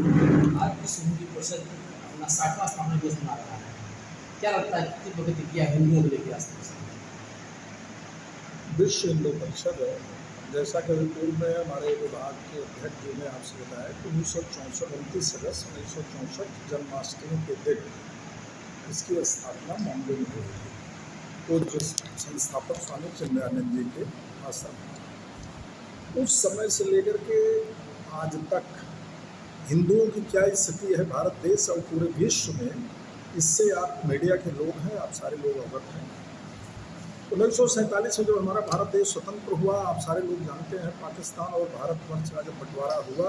आज विश्व हिंदू परिषद अपना 60वां स्थापना दिवस मना रहा है। क्या लगता है कितनी प्रतिक्रिया हिंदुओं को लेकर आज तक? विश्व हिंदू परिषद जैसा कि पूर्व में हमारे विभाग के अध्यक्ष जी ने आपसे बताया कि 1964 अगस्त 1964 जन्माष्टमी के दिन इसकी स्थापना बॉम्बे में हुई थी। तो जो संस्थापक स्वामी चिन्मयानंद जी के आश्रम में, उस समय से लेकर के आज तक हिंदुओं की क्या स्थिति है भारत देश और पूरे विश्व में, इससे आप मीडिया के लोग हैं, आप सारे लोग अवगत हैं। 1947 में जब हमारा भारत देश स्वतंत्र हुआ, आप सारे लोग जानते हैं, पाकिस्तान और भारतवर्ष का जब बंटवारा हुआ,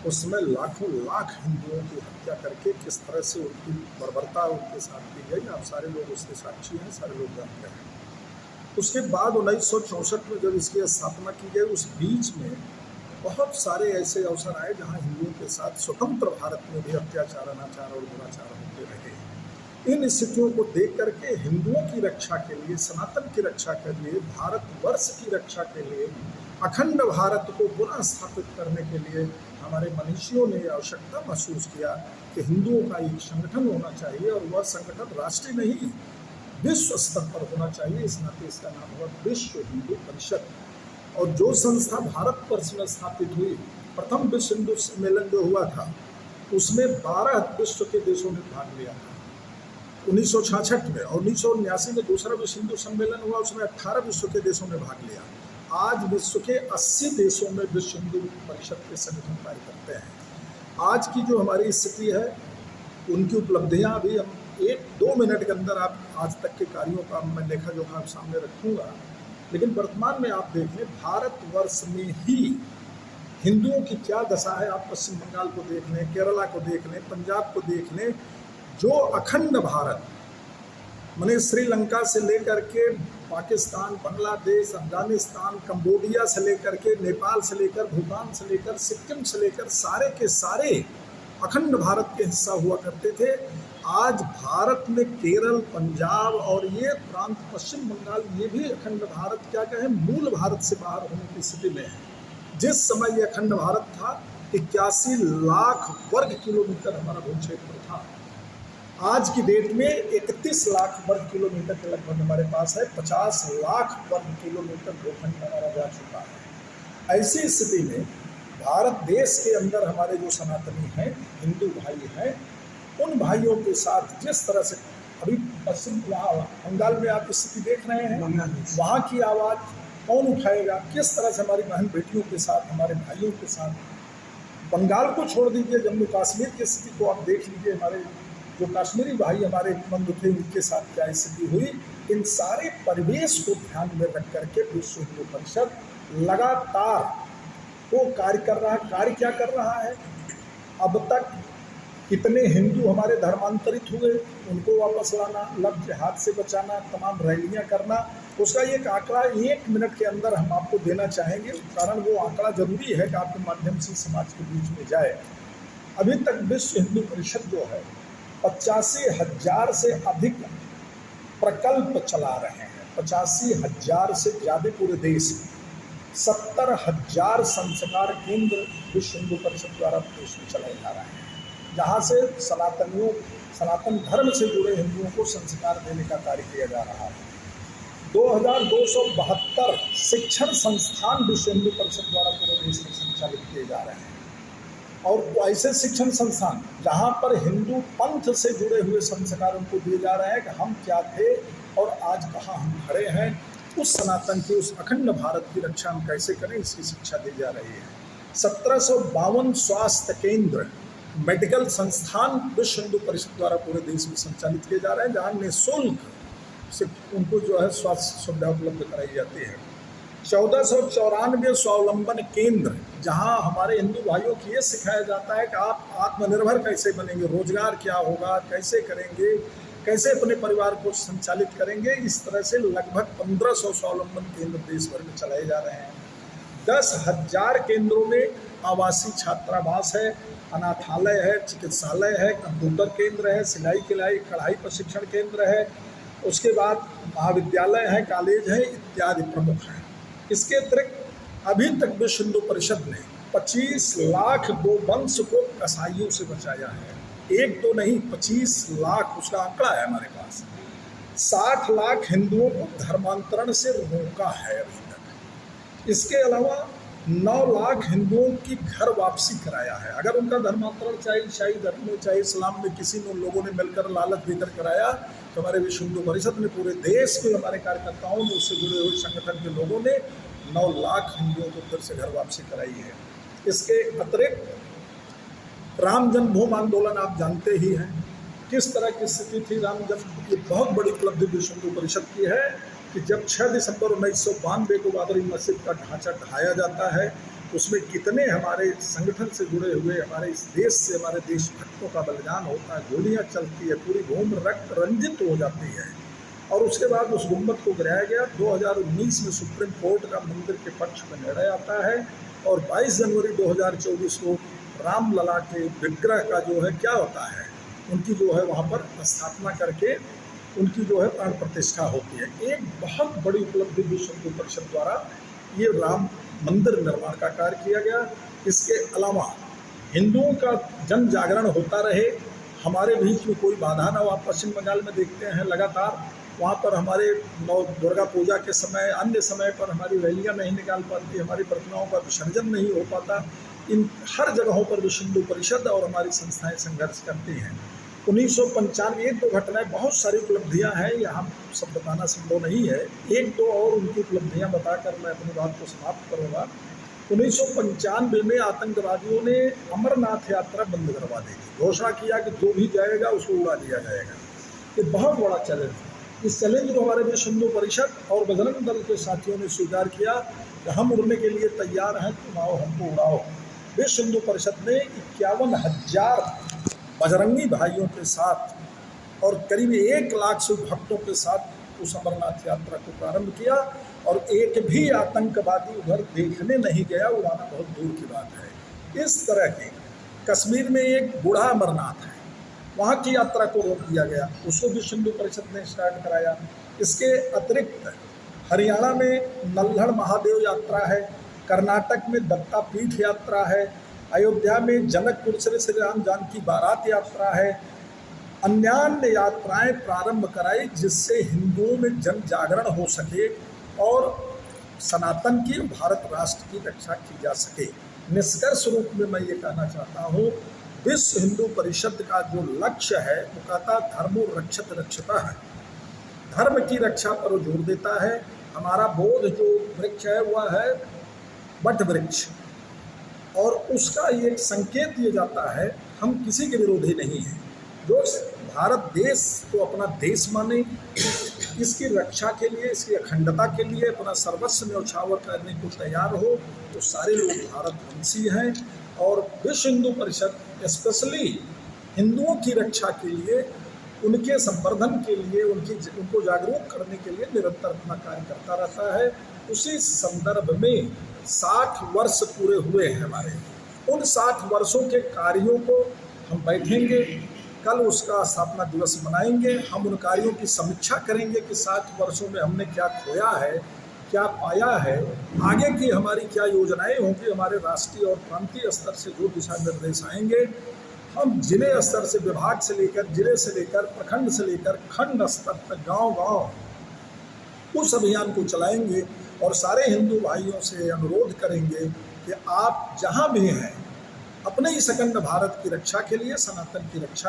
उस समय लाखों लाख हिंदुओं की हत्या करके किस तरह से उनकी बर्बरता उनके साथ की गई, आप सारे लोग उसके साक्षी हैं, सारे लोग जानते हैं। उसके बाद 1964 में जब इसकी स्थापना की गई, उस बीच में बहुत सारे ऐसे अवसर आए जहां हिंदुओं के साथ स्वतंत्र भारत में भी अत्याचार, अनाचार और दुराचार होते रहे। इन स्थितियों को देख करके हिंदुओं की रक्षा के लिए, सनातन की रक्षा के लिए, भारतवर्ष की रक्षा के लिए, अखंड भारत को पुनः स्थापित करने के लिए हमारे मनीषियों ने आवश्यकता महसूस किया कि हिंदुओं का एक संगठन होना चाहिए, और वह संगठन राष्ट्रीय नहीं विश्व स्तर पर होना चाहिए। इस नाते इसका नाम हुआ विश्व हिंदू परिषद। और जो संस्था भारतवर्ष में स्थापित हुई, प्रथम विश्व हिंदू सम्मेलन जो हुआ था, उसमें 12 विश्व के देशों ने भाग लिया था 1966 में, और 1979 में दूसरा विश्व हिंदू सम्मेलन हुआ, उसमें 18 विश्व के देशों ने भाग लिया। आज विश्व के 80 देशों में विश्व हिंदू परिषद के संगठन कार्य करते हैं। आज की जो हमारी स्थिति है, उनकी उपलब्धियां भी हम 1-2 मिनट के अंदर आप आज तक के कार्यों का मैं लेखा जोखा आप सामने रखूंगा। लेकिन वर्तमान में आप देख लें, भारतवर्ष में ही हिंदुओं की क्या दशा है। आप पश्चिम बंगाल को देख लें, केरला को देख लें, पंजाब को देख लें, जो अखंड भारत माने श्रीलंका से लेकर के पाकिस्तान, बांग्लादेश, अफगानिस्तान, कंबोडिया से लेकर के नेपाल से लेकर भूटान से लेकर सिक्किम से लेकर सारे के सारे अखंड भारत के हिस्सा हुआ करते थे। आज भारत में केरल, पंजाब और ये प्रांत पश्चिम बंगाल, ये भी अखंड भारत क्या कहें, मूल भारत से बाहर होने की स्थिति में है। जिस समय ये अखंड भारत था, 81 लाख वर्ग किलोमीटर हमारा भू क्षेत्र था। आज की डेट में 31 लाख वर्ग किलोमीटर के लगभग हमारे पास है। 50 लाख वर्ग किलोमीटर भूखंड हमारा जा चुका है। ऐसी स्थिति में भारत देश के अंदर हमारे जो सनातनी हैं, हिंदू भाई हैं, उन भाइयों के साथ जिस तरह से अभी पश्चिम बंगाल में आप स्थिति देख रहे हैं, वहाँ की आवाज़ कौन उठाएगा, किस तरह से हमारी बहन बेटियों के साथ, हमारे भाइयों के साथ। बंगाल को छोड़ दीजिए, जम्मू कश्मीर की स्थिति को आप देख लीजिए, हमारे जो कश्मीरी भाई हमारे बंधु थे, उनके साथ क्या स्थिति हुई। इन सारे परिवेश को ध्यान में रख करके विश्व हिंदू परिषद लगातार वो कार्य कर रहा है। कार्य क्या कर रहा है, अब तक कितने हिंदू हमारे धर्मांतरित हुए, उनको वापस लाना, लव जिहाद से बचाना, तमाम रैलियां करना, उसका एक आंकड़ा 1 मिनट के अंदर हम आपको देना चाहेंगे। कारण वो आंकड़ा जरूरी है कि आपके माध्यम से समाज के बीच में जाए। अभी तक विश्व हिंदू परिषद जो है 85,000 से अधिक प्रकल्प चला रहे हैं। 85,000 से ज़्यादा पूरे देश में 70,000 संस्कार केंद्र विश्व हिंदू परिषद द्वारा देश में चलाए जा रहे हैं, जहाँ से सनातन धर्म से जुड़े हिंदुओं को संस्कार देने का कार्य किया जा रहा है। 2272 शिक्षण संस्थान विश्व हिंदू परिषद द्वारा पूरे देश में संचालित किए जा रहे हैं। और ऐसे शिक्षण संस्थान जहाँ पर हिंदू पंथ से जुड़े हुए संस्कार उनको दिए जा रहे हैं कि हम क्या थे और आज कहाँ हम खड़े हैं, उस सनातन की, उस अखंड भारत की रक्षा हम कैसे करें, इसकी शिक्षा दी जा रही है। 1752 स्वास्थ्य केंद्र, मेडिकल संस्थान विश्व हिंदू परिषद द्वारा पूरे देश में संचालित किए जा रहे हैं, जहाँ निःशुल्क से उनको जो है स्वास्थ्य सुविधा उपलब्ध कराई जाती है। 1494 स्वावलंबन केंद्र, जहां हमारे हिंदू भाइयों को ये सिखाया जाता है कि आप आत्मनिर्भर कैसे बनेंगे, रोजगार क्या होगा, कैसे करेंगे, कैसे अपने परिवार को संचालित करेंगे। इस तरह से लगभग 1500 स्वावलंबन केंद्र देश भर में चलाए जा रहे हैं। 10,000 केंद्रों में आवासीय छात्रावास है, अनाथालय है, चिकित्सालय है, कंप्यूटर केंद्र है, सिलाई कढ़ाई प्रशिक्षण केंद्र है, उसके बाद महाविद्यालय है, कॉलेज है, इत्यादि प्रमुख हैं। इसके अतिरिक्त अभी तक विश्व हिंदू परिषद ने 25 लाख गोवंश को कसाईयों से बचाया है। एक तो नहीं, 25 लाख उसका आंकड़ा है हमारे पास। 60 लाख हिंदुओं को धर्मांतरण से रोका है अभी तक। इसके अलावा 9 लाख हिंदुओं की घर वापसी कराया है। अगर उनका धर्मांतरण चाहे ईसाई धर्म में चाहे इस्लाम में किसी ने, उन लोगों ने मिलकर लालच देकर कराया, तो हमारे विश्व हिंदू परिषद ने पूरे देश में, हमारे कार्यकर्ताओं ने, उससे जुड़े हुए संगठन के लोगों ने 9 लाख हिंदुओं को फिर से घर वापसी कराई है। इसके अतिरिक्त राम जन्मभूमि आंदोलन आप जानते ही हैं किस तरह की स्थिति थी। राम जन्म की बहुत बड़ी उपलब्धि विश्व हिंदू परिषद की है कि जब 6 दिसंबर 1992 को बाबरी मस्जिद का ढांचा ढाया जाता है, उसमें कितने हमारे संगठन से जुड़े हुए, हमारे इस देश से, हमारे देशभक्तों का बलिदान होता है, गोलियां चलती है, पूरी भूमि रक्त रंजित हो जाती है। और उसके बाद उस गुम्बद को गिराया गया। 2019 में सुप्रीम कोर्ट का मंदिर के पक्ष में निर्णय आता है और 22 जनवरी 2024 को रामलला के विग्रह का जो है क्या होता है, उनकी जो है वहाँ पर स्थापना करके उनकी जो है प्राण प्रतिष्ठा होती है। एक बहुत बड़ी उपलब्धि विश्व हिंदू परिषद द्वारा ये राम मंदिर निर्माण का कार्य किया गया। इसके अलावा हिंदुओं का जन जागरण होता रहे, हमारे बीच में कोई बाधा न हो। आप पश्चिम बंगाल में देखते हैं लगातार वहाँ पर हमारे दुर्गा पूजा के समय, अन्य समय पर हमारी रैलियाँ नहीं निकाल पाती, हमारी प्रतिमाओं का विसर्जन नहीं हो पाता। इन हर जगहों पर विश्व हिंदू परिषद और हमारी संस्थाएं संघर्ष करती हैं। 1995 एक दो घटनाएं, बहुत सारी उपलब्धियां हैं, यहाँ सब बताना संभव नहीं है। एक दो और उनकी उपलब्धियां बताकर मैं अपनी बात को समाप्त करूँगा। 1995 में आतंकवादियों ने अमरनाथ यात्रा बंद करवा दी थी। घोषणा किया कि जो भी जाएगा उसको उड़ा दिया जाएगा। ये बहुत बड़ा चैलेंज था। इस चैलेंज को हमारे विश्व हिंदू परिषद और बजरंग दल के साथियों ने स्वीकार किया कि हम उड़ने के लिए तैयार हैं, तुम आओ हमको उड़ाओ। विश्व हिंदू परिषद ने 51,000 बजरंगी भाइयों के साथ और करीब 1 लाख से भक्तों के साथ उस अमरनाथ यात्रा को प्रारंभ किया और एक भी आतंकवादी उधर देखने नहीं गया, उड़ाना बहुत दूर की बात है। इस तरह के कश्मीर में एक बूढ़ा अमरनाथ है, वहाँ की यात्रा को रोक दिया गया, उसको विश्व हिंदू परिषद ने स्टार्ट कराया। इसके अतिरिक्त हरियाणा में नल्हड़ महादेव यात्रा है, कर्नाटक में दत्तापीठ यात्रा है, अयोध्या में जनकपुर से श्री राम जानकी बारात यात्रा है। अन्य यात्राएं प्रारंभ कराई जिससे हिंदुओं में जन जागरण हो सके और सनातन की, भारत राष्ट्र की रक्षा की जा सके। निष्कर्ष रूप में मैं ये कहना चाहता हूँ, विश्व हिंदू परिषद का जो लक्ष्य है वो कहता धर्मो रक्षत रक्षता है, धर्म की रक्षा पर जोर देता है। हमारा बोध जो वृक्ष है वह है वट वृक्ष, और उसका ये संकेत दिया जाता है हम किसी के विरोधी नहीं हैं। जो भारत देश को अपना देश माने, इसकी रक्षा के लिए, इसकी अखंडता के लिए अपना सर्वस्व न्यौछावर करने को तैयार हो, तो सारे लोग भारतवंशी हैं। और विश्व हिंदू परिषद स्पेशली हिंदुओं की रक्षा के लिए, उनके संवर्धन के लिए, उनको जागरूक करने के लिए निरंतर अपना कार्य करता रहता है। उसी संदर्भ में 60 वर्ष पूरे हुए हैं हमारे। उन 60 वर्षों के कार्यों को हम बैठेंगे, कल उसका स्थापना दिवस मनाएंगे। हम उन कार्यों की समीक्षा करेंगे कि 60 वर्षों में हमने क्या खोया है, क्या पाया है, आगे की हमारी क्या योजनाएं होंगी। हमारे राष्ट्रीय और प्रांतीय स्तर से जो दिशा निर्देश आएंगे, हम जिले स्तर से, विभाग से लेकर, जिले से लेकर, प्रखंड से लेकर खंड स्तर तक, गांव-गांव उस अभियान को चलाएंगे और सारे हिंदू भाइयों से अनुरोध करेंगे कि आप जहां भी हैं, अपने इस अखंड भारत की रक्षा के लिए, सनातन की रक्षा